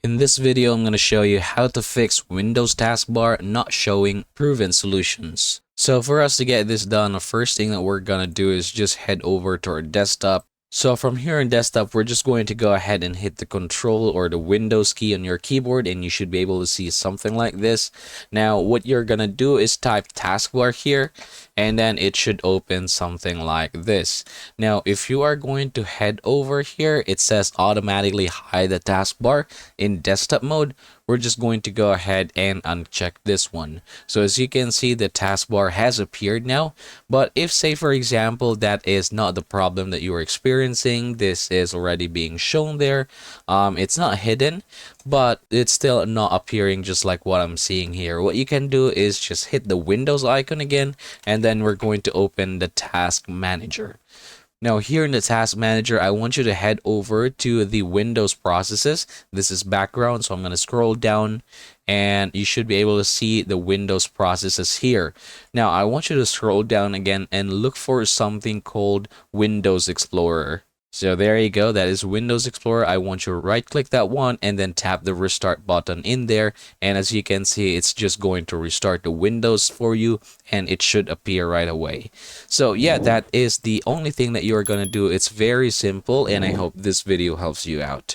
In this video, I'm going to show you how to fix Windows Taskbar not showing proven solutions. So for us to get this done, the first thing that we're going to do is just head over to our desktop. So from here in desktop, we're just going to go ahead and hit the control or the Windows key on your keyboard, and you should be able to see something like this. Now, what you're going to do is type taskbar here, and then it should open something like this. Now, if you are going to head over here, it says automatically hide the taskbar in desktop mode. We're just going to go ahead and uncheck this one. So as you can see, the taskbar has appeared now. But if, say for example, that is not the problem that you are experiencing, this is already being shown there. It's not hidden, but it's still not appearing just like what I'm seeing here. What you can do is just hit the Windows icon again, and then we're going to open the Task Manager. Now here in the Task Manager, I want you to head over to the Windows processes. This is background, so I'm going to scroll down and you should be able to see the Windows processes here. Now I want you to scroll down again and look for something called Windows Explorer. So there you go, that is Windows Explorer. I want you to right click that one and then tap the restart button in there. And as you can see, it's just going to restart the Windows for you and it should appear right away. So yeah, that is the only thing that you're going to do. It's very simple and I hope this video helps you out.